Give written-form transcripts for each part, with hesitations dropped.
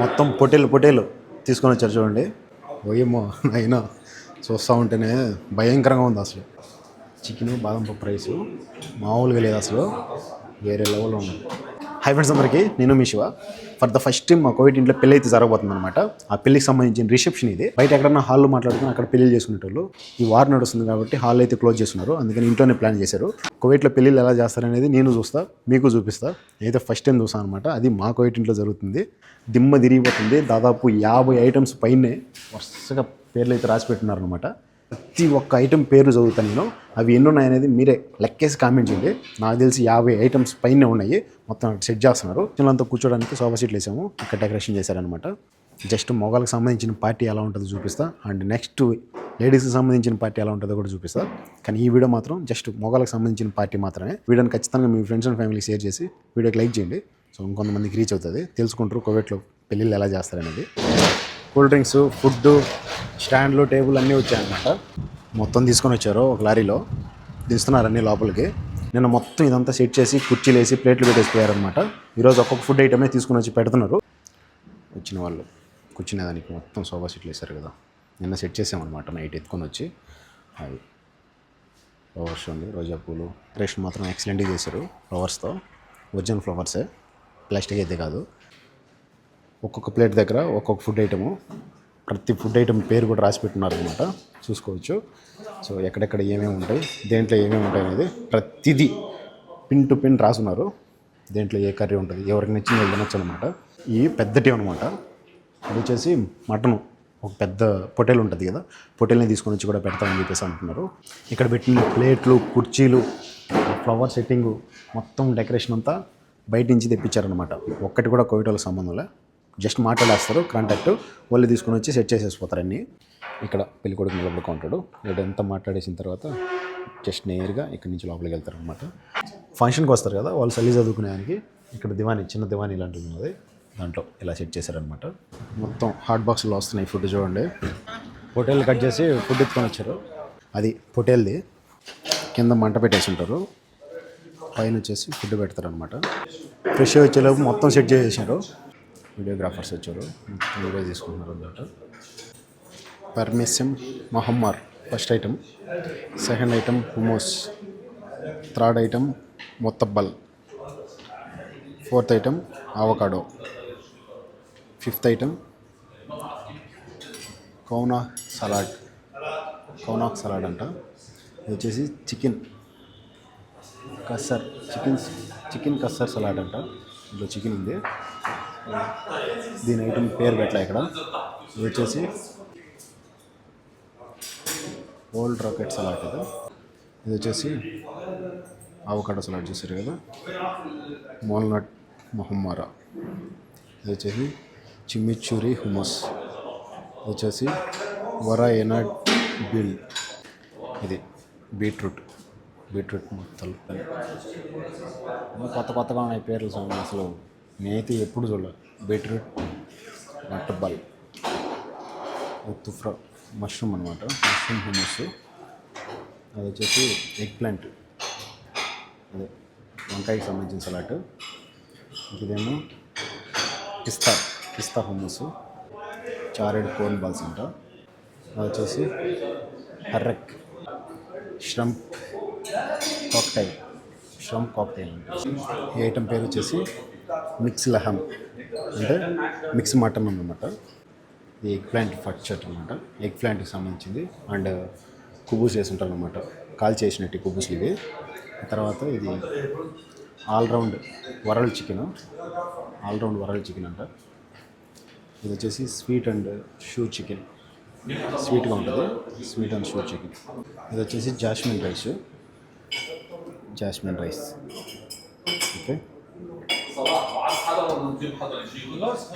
మొత్తం పొట్టేలు తీసుకొని వచ్చారు చూడండి. పోయేమో అయినా చూస్తూ ఉంటేనే భయంకరంగా ఉంది అసలు. చికెన్ బాదం పప్పు రైసు మామూలుగా లేదు అసలు, వేరే లెవెల్లో ఉంది. హై ఫ్రెండ్స్ అందరికీ, నేను మీ Shiva. For the first time మా కోవిడ్ ఇంట్లో పెళ్ళి అయితే జరగబోతుంది అనమాట. ఆ పెళ్లికి సంబంధించిన రిసెప్షన్ ఇది. బయట ఎక్కడన్నా హాల్లో మాట్లాడుకుని అక్కడ పెళ్లి చేసుకునేటోళ్ళు. ఈ వార్ నడుస్తుంది కాబట్టి హాల్ అయితే క్లోజ్ చేస్తున్నారు, అందుకని ఇంట్లోనే ప్లాన్ చేశారు. కోవిడ్లో పెళ్ళిళ్ళు ఎలా చేస్తారనేది నేను చూస్తా, మీకు చూపిస్తా. నేనైతే ఫస్ట్ టైం చూస్తాను అనమాట. అది మా కోవిడ్ ఇంట్లో జరుగుతుంది. దిమ్మ తిరిగిపోతుంది. దాదాపు 50 ఐటమ్స్ పైనే వరుసగా పేర్లు అయితే రాసి పెట్టున్నారనమాట. ప్రతి ఒక్క ఐటెం పేరు చదువుతాను నేను. అవి ఎన్ని ఉన్నాయనేది మీరే లెక్కేసి కామెంట్ చేయండి. నాకు తెలిసి 50 ఐటమ్స్ పైనే ఉన్నాయి. మొత్తం సెట్ చేస్తున్నారు. చిన్నలంతా కూర్చోడానికి సోఫా సీట్లు వేసాము, ఇక్కడ డెకరేషన్ చేశారనమాట. జస్ట్ మొగాళ్ళకి సంబంధించిన పార్టీ ఎలా ఉంటుందో చూపిస్తా, అండ్ నెక్స్ట్ లేడీస్కి సంబంధించిన పార్టీ ఎలా ఉంటుందో కూడా చూపిస్తా. కానీ ఈ వీడియో మాత్రం జస్ట్ మొగాళ్ళకి సంబంధించిన పార్టీ మాత్రమే. వీడియోని ఖచ్చితంగా మీ ఫ్రెండ్స్ అండ్ ఫ్యామిలీకి షేర్ చేసి వీడియోకి లైక్ చేయండి. సో ఇంకొంతమందికి రీచ్ అవుతుంది, తెలుసుకుంటారు కోవిడ్లో పెళ్ళిళ్ళు ఎలా చేస్తారనేది. కూల్ డ్రింక్స్, ఫుడ్, స్టాండ్లు, టేబుల్ అన్నీ వచ్చాయన్నమాట. మొత్తం తీసుకొని వచ్చారు ఒక లారీలో, దిస్తున్నారు అన్నీ లోపలికి. నిన్న మొత్తం ఇదంతా సెట్ చేసి కుర్చీలు వేసి ప్లేట్లు పెట్టేసిపోయారనమాట. ఈరోజు ఒక్కొక్క ఫుడ్ ఐటమే తీసుకుని వచ్చి పెడుతున్నారు. వచ్చిన వాళ్ళు కూర్చునేదానికి మొత్తం సోఫా సీట్లు వేశారు కదా, నిన్న సెట్ చేసామన్నమాట. నైట్ ఎత్తుకొని వచ్చి అది ఫ్లవర్స్ ఉంది, రోజా పూలు. డెకరేషన్ మాత్రం ఎక్సలెంట్గా చేశారు ఫ్లవర్స్తో. ఒరిజినల్ ఫ్లవర్సే, ప్లాస్టిక్ అయితే కాదు. ఒక్కొక్క ప్లేట్ దగ్గర ఒక్కొక్క ఫుడ్ ఐటము, ప్రతి ఫుడ్ ఐటమ్ పేరు కూడా రాసి పెట్టున్నారు అనమాట, చూసుకోవచ్చు. సో ఎక్కడెక్కడ ఏమేమి ఉంటాయి, దేంట్లో ఏమేమి ఉంటాయి అనేది ప్రతిదీ పిన్ టు పిన్ రాసున్నారు. దేంట్లో ఏ కర్రీ ఉంటుంది, ఎవరికి నచ్చింది వాళ్ళు తినొచ్చు అనమాట. ఈ పెద్దటి అనమాట. అది వచ్చేసి మటను, ఒక పెద్ద పొటేల్ ఉంటుంది కదా, పొటేల్ని తీసుకొని వచ్చి కూడా పెడతామని చెప్పేసి అంటున్నారు. ఇక్కడ పెట్టిన ప్లేట్లు, కుర్చీలు, ఫ్లవర్ సెట్టింగు, మొత్తం డెకరేషన్ అంతా బయట నుంచి తెప్పించారనమాట. ఒక్కటి కూడా కోవిడ్ వాళ్ళకి సంబంధంలే. జస్ట్ మాట్లాడేస్తారు కాంటాక్ట్, వాళ్ళు తీసుకొని వచ్చి సెట్ చేసేసిపోతారు అన్నీ. ఇక్కడ పెళ్ళికొడుకు నిలబడుకో ఉంటాడు. ఇదంతా మాట్లాడేసిన తర్వాత జస్ట్ నేరుగా ఇక్కడి నుంచి లోపలికి వెళ్తారు అనమాట. ఫంక్షన్కి వస్తారు కదా వాళ్ళు, చల్లి చదువుకునేదానికి ఇక్కడ దివానీ, చిన్న దివానీ ఇలాంటిది ఉన్నది, దాంట్లో ఇలా సెట్ చేశారనమాట. మొత్తం హాట్ బాక్స్లో వస్తున్నాయి ఫుడ్ చూడండి. పొటేల్ కట్ చేసి ఫుడ్ ఎత్తుకొని వచ్చారు. అది పొటేల్ది. కింద మంట పెట్టేసి ఉంటారు, పైన వచ్చేసి ఫుడ్ పెడతారనమాట. ఫ్రెష్గా వచ్చేలోపు మొత్తం సెట్ చేసేసారు. వీడియోగ్రాఫర్స్ వచ్చారు, మొత్తం వీడియో తీసుకుంటున్నారు అన్నమాట. పర్మిషన్ మహమ్మార్ first item, second item hummus, third item మొత్తబ్బల్, fourth item avocado, fifth item కౌనాక్ సలాడ్ అంట. ఇది వచ్చేసి చికెన్ కస్సర్ సలాడ్ అంట. ఇందులో చికెన్ ఉంది, దీని ఐటమ్ పేరు పెట్టలే ఇక్కడ. ఇది వచ్చేసి ఓల్డ్ రాకెట్ సలాడ్ కదా. ఇది వచ్చేసి అవకాడో సలాడ్ చేశారు కదా, మోల్నట్ మొహమ్మారా. ఇది వచ్చేసి చిమ్మిచూరి హుమస్. ఇది వచ్చేసి వరా ఎనడ్ బిల్. ఇది బీట్రూట్ మొత్తం కొత్తగా ఉన్నాయి పేర్లు అసలు నేనైతే ఎప్పుడు చూడలేదు. బీట్రూట్ నట్టబల్, తుఫ్రా మష్రూమ్ అనమాట, మష్రూమ్ హుమస్. అది వచ్చేసి ఎగ్ ప్లాంట్, అదే వంకాయకి సంబంధించిన సలాడ్. ఇదేమో పిస్తా హుమస్, చారెడ్ కోర్న్ బాల్స్ అంట. అది వచ్చేసి హర్రక్ ష్రంప్ కాక్టైల్ అంట. ఈ ఐటమ్ పేరు వచ్చేసి మిక్స్ లహమ్, అంటే మిక్స్ మటన్ అన్నమాట. ఇది ఎగ్ ప్లాంట్ ఫర్చట్ అనమాట, ఎగ్ ప్లాంట్కి సంబంధించింది. అండ్ కుబూస్ వేసి ఉంటారు అనమాట, కాల్ చేసినట్టు కుబూస్లు ఇవి. తర్వాత ఇది ఆల్రౌండ్ వరల్డ్ చికెన్ అంట. ఇది వచ్చేసి స్వీట్ అండ్ షూ చికెన్, స్వీట్గా ఉంటుంది, స్వీట్ అండ్ షూ చికెన్. ఇది వచ్చేసి జాస్మిన్ రైస్. ఓకే,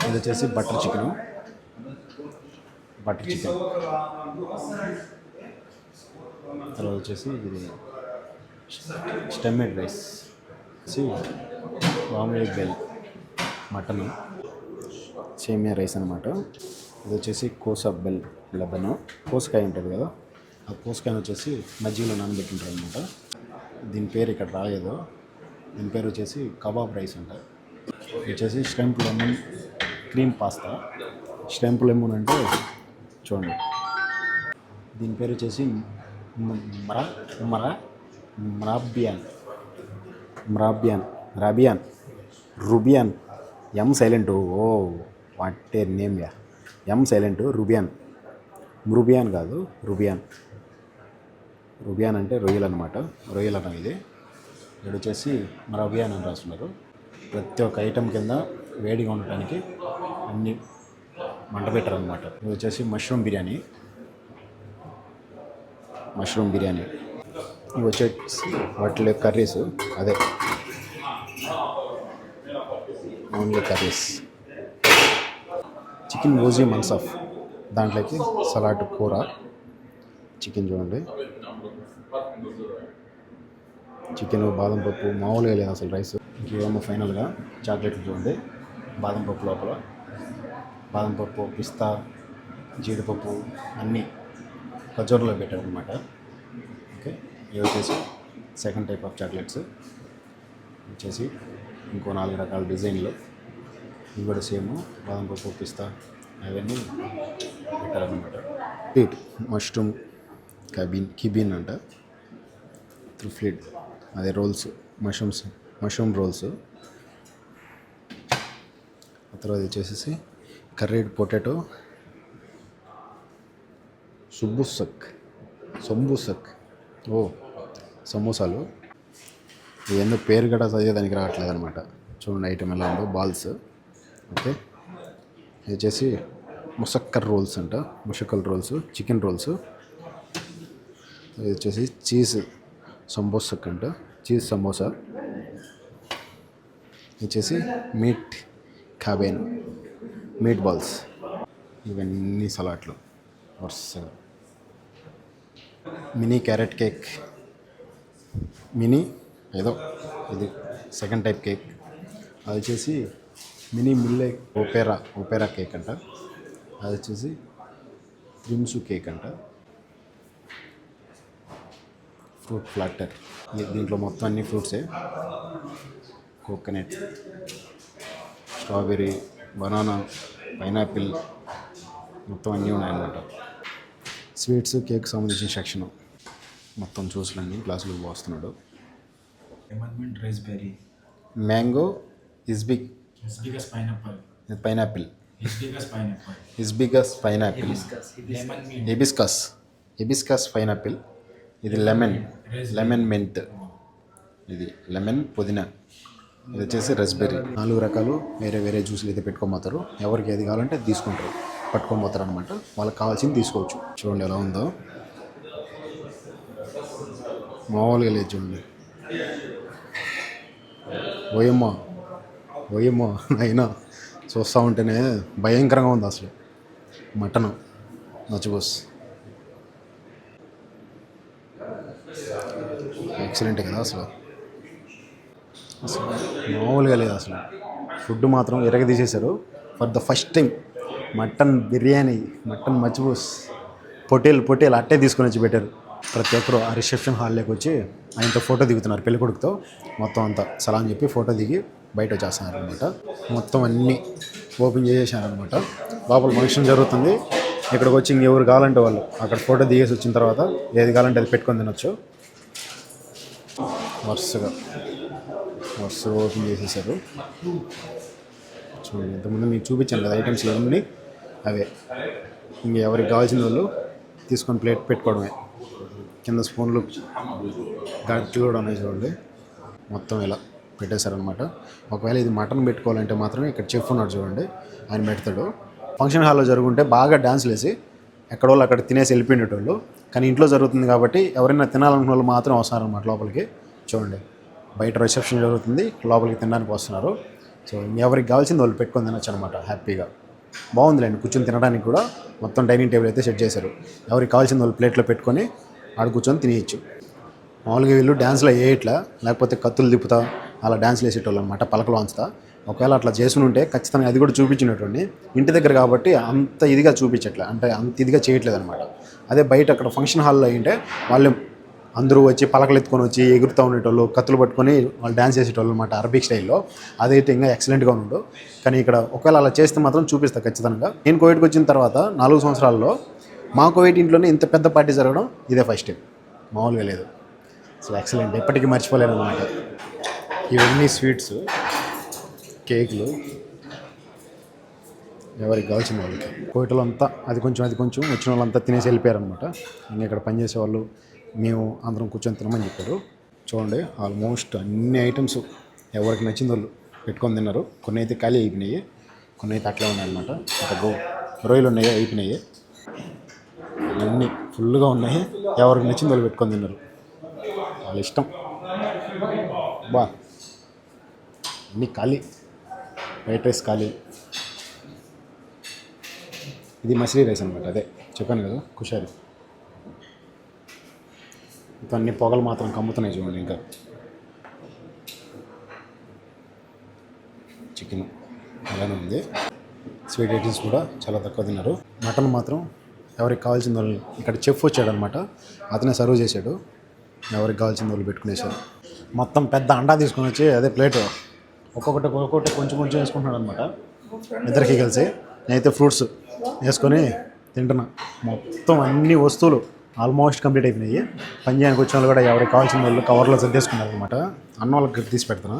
ఇది వచ్చేసి బటర్ చికెన్. తర్వాత వచ్చేసి ఇది స్టెమ్మెడ్ రైస్, ఆమ్లెట్ బెల్, మటన్, సేమియా రైస్ అనమాట. ఇది వచ్చేసి కోసా బెల్ లెబన్, కోసకాయ ఉంటుంది కదా, ఆ కోసకాయను వచ్చేసి మజ్జిగలో నానబెట్టింటారు అనమాట. దీని పేరు ఇక్కడ రాలేదు. దీని పేరు వచ్చేసి కబాబ్ రైస్ అంట. వచ్చేసి ష్రింప్ లెమన్ క్రీమ్ పాస్తా. స్టెంప్ లెమన్ అంటే చూడండి, దీని పేరు వచ్చేసి మరా మరా మరాబియాన్ రాబియాన్ రుబియాన్. M silent. Oh what a name యా. ఎం సైలెంట్ రుబియాన్ కాదు, రుబియాన్ అంటే రొయ్యలు అనమాట. రొయ్యలు అన్నం ఇది. ఇక్కడ వచ్చేసి మరాబియాన్ అని రాస్తున్నారు. ప్రతి ఒక్క ఐటెం కింద వేడిగా ఉండటానికి అన్ని మంట పెట్టారు అనమాట. ఇది వచ్చేసి మష్రూమ్ బిర్యానీ. ఇవి వచ్చేసి వాటిలో కర్రీస్, అదే ఓన్లీ కర్రీస్. చికెన్ రోజీ మన్సాఫ్, దాంట్లోకి సలాడ్ కూర, చికెన్ చూడండి, చికెన్ బాదం పప్పు మామూలుగా లేదు అసలు రైస్. ఇంకేమో ఫైనల్గా చాక్లెట్లు చూడండి, బాదం పప్పు లోపల బాదం పప్పు, పిస్తా, జీడిపప్పు అన్నీ ఖజూర్లో పెట్టారు అనమాట. ఓకే, ఇవి వచ్చేసి సెకండ్ టైప్ ఆఫ్ చాక్లెట్స్. వచ్చేసి ఇంకో 4 రకాల డిజైన్లు. ఇవి కూడా సేమ్ బాదం పప్పు, పిస్తా అవన్నీ పెట్టారనమాట. స్వీట్ మష్రూమ్ కిబిన్ అంట, త్రిఫ్లిడ్, అదే రోల్స్, మష్రూమ్ రోల్స్. ఆ తర్వాత వచ్చేసి కర్రీడ్ పొటాటో సొంబుసక్. ఓ సమోసాలు. ఇవన్నీ పేరు కూడా చదివేదానికి రావట్లేదు అనమాట. చూడండి ఐటమ్ ఎలా ఉందో, బాల్స్. ఓకే, ఇది వచ్చేసి ముషక్కల్ రోల్స్, చికెన్ రోల్స్. ఇది వచ్చేసి చీజ్ సంబోసక్ అంట, చీజ్ సమోసా. ఇది వచ్చేసి మీట్ బాల్స్. ఇవన్నీ సలాడ్లు వరుసగా. మినీ క్యారెట్ కేక్, ఏదో ఇది సెకండ్ టైప్ కేక్. అది వచ్చేసి మినీ మిల్లే ఒపేరా కేక్ అంట. అది వచ్చేసి క్రిమ్సు కేక్ అంట. ఫ్రూట్ ఫ్లాటర్, దీంట్లో మొత్తం అన్ని ఫ్రూట్సే. కోకోనట్, స్ట్రాబెర్రీ, బనానా, పైనాపిల్ మొత్తం అన్నీ ఉన్నాయన్నమాట. స్వీట్స్, కేక్ సంబంధించిన సెక్షన్ మొత్తం జ్యూస్లన్నీ గ్లాసులు పోస్తున్నాడు. Mango, pineapple, hibiscus pineapple. ఇది లెమన్ మెంట్, ఇది లెమన్ పుదీనా. ఇది వచ్చేసి రస్బెర్రీ. 4 రకాలు వేరే జ్యూసులు అయితే పెట్టుకోబోతారు. ఎవరికి ఏది కావాలంటే తీసుకుంటారు, పట్టుకొని పోతారు అనమాట. వాళ్ళకి కావాల్సింది తీసుకోవచ్చు. చూడండి ఎలా ఉందో, మామూలుగా లేదు చూడండి. ఓయమ్మో అయినా చూస్తూ ఉంటేనే భయంకరంగా ఉంది అసలు. మటన్ నచ్చబోస్ ఎక్సలెంట్ కదా అసలు మామూలుగా లేదు అసలు. ఫుడ్ మాత్రం తీసేశారు. For the first time mutton biryani, mutton మజ్బూస్, పొటేల్ అట్టే తీసుకొని వచ్చి పెట్టారు. ప్రతి ఒక్కరు ఆ రిసెప్షన్ హాల్లోకి వచ్చి ఆయనతో ఫోటో దిగుతున్నారు. పెళ్ళికొడుకుతో మొత్తం అంతా సలాం చెప్పి ఫోటో దిగి బయట వచ్చేస్తున్నారు అనమాట. మొత్తం అన్నీ ఓపెన్ చేసేసారనమాట. లోపల ఫంక్షన్ జరుగుతుంది. ఇక్కడికి వచ్చి ఇంకెవరు కావాలంటే వాళ్ళు అక్కడ ఫోటో దిగేసి వచ్చిన తర్వాత ఏది కావాలంటే అది పెట్టుకొని తినొచ్చు. వరుసగా ఓపెన్ చేసేసారు. చూడండి, ఇంతకుముందు మీకు చూపించాను కదా ఐటమ్స్ ఏమన్నీ, అవే. ఇంక ఎవరికి కావాల్సిన వాళ్ళు తీసుకొని ప్లేట్ పెట్టుకోవడమే. కింద స్పూన్లు గట్లు కూడా ఉన్నాయి చూడండి. మొత్తం ఇలా పెట్టేశారనమాట. ఒకవేళ ఇది మటన్ పెట్టుకోవాలంటే మాత్రమే ఇక్కడ చెఫ్ ఉన్నాడు చూడండి, ఆయన పెడతాడు. ఫంక్షన్ హాల్లో జరుగుంటే బాగా డ్యాన్స్లు వేసి ఎక్కడోళ్ళు అక్కడ తినేసి వెళ్ళిపోయినటోళ్ళు. కానీ ఇంట్లో జరుగుతుంది కాబట్టి ఎవరైనా తినాలనుకున్న వాళ్ళు మాత్రం వస్తారనమాట లోపలికి. చూడండి, బయట రిసెప్షన్ జరుగుతుంది, లోపలికి తినడానికి వస్తున్నారు. సో ఎవరికి కావాల్సింది వాళ్ళు పెట్టుకొని తినొచ్చు అనమాట హ్యాపీగా. బాగుందిలేండి, కూర్చొని తినడానికి కూడా మొత్తం డైనింగ్ టేబుల్ అయితే సెట్ చేశారు. ఎవరికి కావాల్సింది వాళ్ళు ప్లేట్లో పెట్టుకొని ఆడ కూర్చొని తినేయచ్చు. మామూలుగా వీళ్ళు డ్యాన్స్లో వేయట్లా, లేకపోతే కత్తులు తిప్పుతా అలా డ్యాన్స్లు వేసేటోళ్ళు అనమాట, పలకలు వంచుతా. ఒకవేళ అట్లా చేసుకుని ఉంటే ఖచ్చితంగా అది కూడా చూపించినటువంటి. ఇంటి దగ్గర కాబట్టి అంత ఇదిగా చూపించట్లే, అంటే అంత ఇదిగా చేయట్లేదు అనమాట. అదే బయట అక్కడ ఫంక్షన్ హాల్లో అయింటే వాళ్ళు అందరూ వచ్చి పలకలు ఎత్తుకొని వచ్చి ఎగురుతూ ఉండేటోళ్ళు, కత్తులు పట్టుకొని వాళ్ళు డ్యాన్స్ చేసేటోళ్ళు అనమాట అరబిక్ స్టైల్లో. అదైతే ఇంకా ఎక్సలెంట్గా ఉండు. కానీ ఇక్కడ ఒకవేళ అలా చేస్తే మాత్రం చూపిస్తా ఖచ్చితంగా. నేను కోవిడ్కి వచ్చిన తర్వాత 4 సంవత్సరాల్లో మా కోవిడ్ ఇంట్లోనే ఇంత పెద్ద పార్టీ జరగడం ఇదే ఫస్ట్ టైం, మామూలుగా లేదు. సో ఎక్సలెంట్, ఎప్పటికీ మర్చిపోలేను అనమాట. ఇవన్నీ స్వీట్స్, కేకులు ఎవరికి కావాల్సిన వాళ్ళకి. కోవిడ్లో అంతా అది కొంచెం వచ్చిన వాళ్ళంతా తినేసి వెళ్ళిపోయారనమాట. ఇంకా ఇక్కడ పనిచేసే వాళ్ళు మేము అందరం కూర్చొని తినమని చెప్పారు. చూడండి, ఆల్మోస్ట్ అన్ని ఐటమ్స్ ఎవరికి నచ్చిన వాళ్ళు పెట్టుకొని తిన్నారు. కొన్ని అయితే ఖాళీ అయిపోయినాయి, కొన్ని అయితే అట్లే ఉన్నాయన్నమాట. ఒక రొయ్యలు ఉన్నాయి అయిపోయినాయి, అన్నీ ఫుల్గా ఉన్నాయి. ఎవరికి నచ్చిన వాళ్ళు పెట్టుకొని తిన్నారు, వాళ్ళ ఇష్టం. బా అన్నీ ఖాళీ, వైట్ రైస్ ఖాళీ. ఇది మసిలీ రైస్ అనమాట, అదే చెప్పాను కదా కుషారి. ఇంకా అన్ని పొగలు మాత్రం కమ్ముతున్నాయి చూడండి. ఇంకా చికెన్ అలానే ఉంది. స్వీట్ ఐటమ్స్ కూడా చాలా తక్కువ తిన్నారు. మటన్ మాత్రం ఎవరికి కావాల్సిన వాళ్ళు, ఇక్కడ చెఫ్ వచ్చాడనమాట, అతనే సర్వ్ చేశాడు. ఎవరికి కావాల్సిన వాళ్ళు పెట్టుకునేసారు. మొత్తం పెద్ద అండా తీసుకొని వచ్చి అదే ప్లేటు ఒక్కొక్కటి కొంచెం వేసుకుంటున్నాడు అనమాట. ఇద్దరికి కలిసి నేనైతే ఫ్రూట్స్ వేసుకొని తింటున్నా. మొత్తం అన్ని వస్తువులు ఆల్మోస్ట్ కంప్లీట్ అయిపోయినాయి. పని చేయడానికి వచ్చిన వాళ్ళు కూడా ఎవరికి కావాల్సిన వాళ్ళు కవర్లో సర్దేసుకున్నారు అనమాట. అన్న వాళ్ళకి తీసి పెడతాను.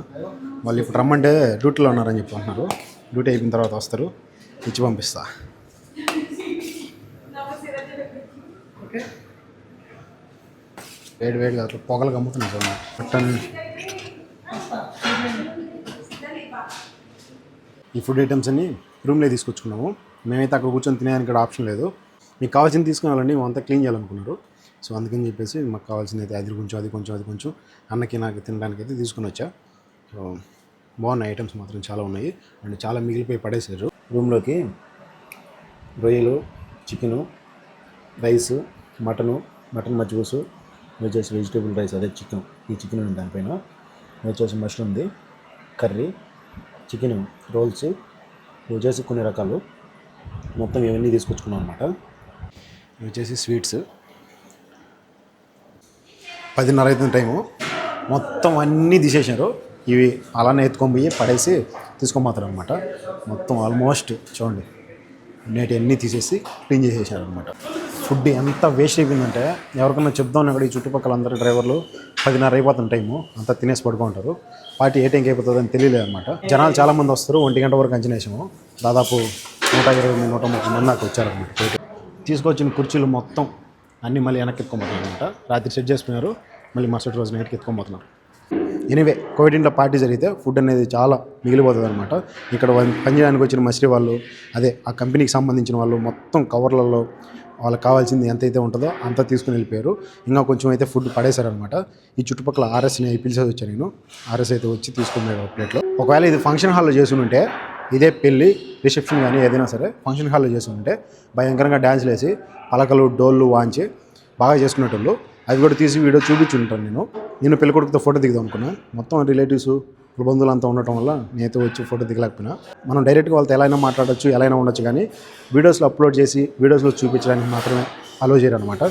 వాళ్ళు ఇప్పుడు రమ్మంటే డ్యూటీలో ఉన్నారని చెప్పి అంటున్నారు. డ్యూటీ అయిపోయిన తర్వాత వస్తారు, ఇచ్చి పంపిస్తా. వేడిగా అట్లా పొగలు కమ్ముతున్నాయి చూడండి. మటన్, ఈ ఫుడ్ ఐటమ్స్ అన్ని రూమ్లో తీసుకొచ్చుకున్నాము. మేమైతే అక్కడ కూర్చొని తినేదానికి ఇక్కడ ఆప్షన్ లేదు. మీకు కావాల్సింది తీసుకున్నారండి, అంతా క్లీన్ చేయాలనుకున్నారు. సో అందుకని చెప్పేసి మాకు కావాల్సింది అయితే అది కొంచెం అన్నకి నాకు తినడానికి అయితే తీసుకుని వచ్చా. సో బాగున్నాయి ఐటమ్స్ మాత్రం చాలా ఉన్నాయి. అండ్ చాలా మిగిలిపోయి పడేసారు. రూమ్లోకి రొయ్యలు, చికెను, రైసు, మటన్ మజ్జిగూసు, వచ్చేసి వెజిటేబుల్ రైస్, అదే చికెన్, ఈ చికెన్ ఉంది దానిపైన, వచ్చేసి మష్రూమ్ది కర్రీ, చికెన్ రోల్స్, వచ్చేసి కొన్ని రకాలు, మొత్తం ఇవన్నీ తీసుకొచ్చుకున్నాం అనమాట. ఇవి వచ్చేసి స్వీట్స్. 10:30 అవుతుంది టైము. మొత్తం అన్నీ తీసేసారు. ఇవి అలానే ఎత్తుకొని పోయి పడేసి తీసుకోబోతారు అనమాట. మొత్తం ఆల్మోస్ట్ చూడండి నేటి అన్నీ తీసేసి క్లీన్ చేసేసారు అనమాట. ఫుడ్ ఎంత వేస్ట్ అయిపోయిందంటే ఎవరికన్నా చెప్దామని అక్కడ ఈ చుట్టుపక్కల అందరూ డ్రైవర్లు 10:30 అయిపోతుంది టైము, అంతా తినేసి పడుకుంటారు. పార్టీ ఏ టైంకి అయిపోతుంది అని తెలియలేదు అనమాట. జనాలు చాలామంది వస్తారు. 1 గంట వరకు అంచనా వేసాము. దాదాపు 120-130 మంది నాకు వచ్చారనమాట. తీసుకొచ్చిన కుర్చీలు మొత్తం అన్నీ మళ్ళీ వెనక్కి ఎత్తుకోబోతున్నారు అనమాట. రాత్రి సెట్ చేసుకున్నారు, మళ్ళీ మరుసటి రోజు నైట్కి ఎత్తుకోబోతున్నారు. ఎనీవే, కోవిడ్ ఇంట్లో పార్టీ జరిగితే ఫుడ్ అనేది చాలా మిగిలిపోతుంది అనమాట. ఇక్కడ పనిచేయడానికి వచ్చిన మసిలి వాళ్ళు, అదే ఆ కంపెనీకి సంబంధించిన వాళ్ళు మొత్తం కవర్లలో వాళ్ళకి కావాల్సింది ఎంతైతే ఉంటుందో అంతా తీసుకుని వెళ్ళిపోయారు. ఇంకా కొంచెం అయితే ఫుడ్ పడేశారనమాట. ఈ చుట్టుపక్కల ఆర్ఎస్ని పిలిచేసి వచ్చాను నేను. ఆర్ఎస్ అయితే వచ్చి తీసుకున్నాడు ప్లేట్లో. ఒకవేళ ఇది ఫంక్షన్ హాల్లో చేసి ఉంటే, ఇదే పెళ్ళి రిసెప్షన్ కానీ ఏదైనా సరే ఫంక్షన్ హాల్లో చేసి ఉంటే భయంకరంగా డ్యాన్స్లు వేసి పలకలు డోళ్ళు వాంచి బాగా చేసుకునేటోళ్ళు. అవి కూడా తీసి వీడియో చూపించుంటాను. నేను పెళ్ళికొడుకుతో ఫోటో దిగుదాం అనుకున్నా. మొత్తం రిలేటివ్స్ బంధువులు అంతా ఉండటం వల్ల నేనైతే వచ్చి ఫోటో దిగలేకపోయినా. మనం డైరెక్ట్గా వాళ్ళతో ఎలా అయినా మాట్లాడచ్చు, ఎలా అయినా ఉండొచ్చు, కానీ వీడియోస్లో అప్లోడ్ చేసి వీడియోస్లో చూపించడానికి మాత్రమే అలో చేయరు అనమాట.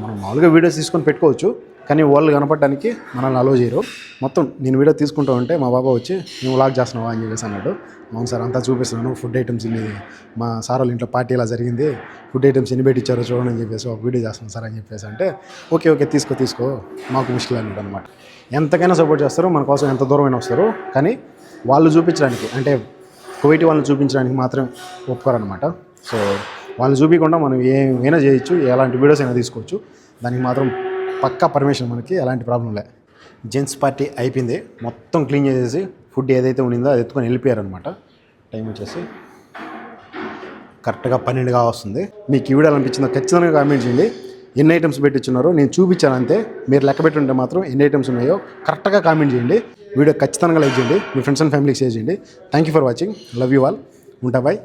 మనం మామూలుగా వీడియోస్ తీసుకొని పెట్టుకోవచ్చు, కానీ వాళ్ళు కనపడడానికి మనల్ని అలో చేయరు. మొత్తం నేను వీడియో తీసుకుంటూ ఉంటే మా బాబా వచ్చి నువ్వు వ్లాగ్ చేస్తున్నావా అని చెప్పేసి అన్నాడు. అవును సార్, అంతా చూపిస్తున్నాను, ఫుడ్ ఐటమ్స్ ఇన్ని, మా సార్ వాళ్ళ ఇంట్లో పార్టీ ఇలా జరిగింది, ఫుడ్ ఐటమ్స్ ఎన్ని పెట్టించారో చూడండి అని చెప్పేసి ఒక వీడియో చేస్తున్నాను సార్ అని చెప్పేసి అంటే, ఓకే తీసుకో మాకు ముష్కిల్ అన్నాడు అనమాట. ఎంతకైనా సపోర్ట్ చేస్తారు, మన కోసం ఎంత దూరమైనా వస్తారు, కానీ వాళ్ళు చూపించడానికి, అంటే కోవిడ్ వాళ్ళని చూపించడానికి మాత్రం ఒప్పుకోరనమాట. సో వాళ్ళు చూపించకుండా మనం ఏమైనా చేయొచ్చు, ఎలాంటి వీడియోస్ అయినా తీసుకోవచ్చు. దానికి మాత్రం పక్కా పర్మిషన్, మనకి ఎలాంటి ప్రాబ్లం లే. జెంట్స్ పార్టీ అయిపోయింది, మొత్తం క్లీన్ చేసేసి ఫుడ్ ఏదైతే ఉండిందో అది ఎత్తుకొని వెళ్ళిపోయారనమాట. టైం వచ్చేసి కరెక్ట్గా 12గా వస్తుంది. మీకు ఈ వీడియో అనిపించిందో ఖచ్చితంగా కామెంట్ చేయండి. ఎన్ని ఐటమ్స్ పెట్టించున్నారో నేను చూపించాను అంతే. మీరు లెక్క పెట్టుంటే మాత్రం ఎన్ని ఐటమ్స్ ఉన్నాయో కరెక్ట్గా కామెంట్ చేయండి. వీడియో ఖచ్చితంగా లైక్ చేయండి, మీ ఫ్రెండ్స్ అండ్ ఫ్యామిలీకి షేర్ చేయండి. Thank you for watching. Love you all. ఉంటా, బాయ్.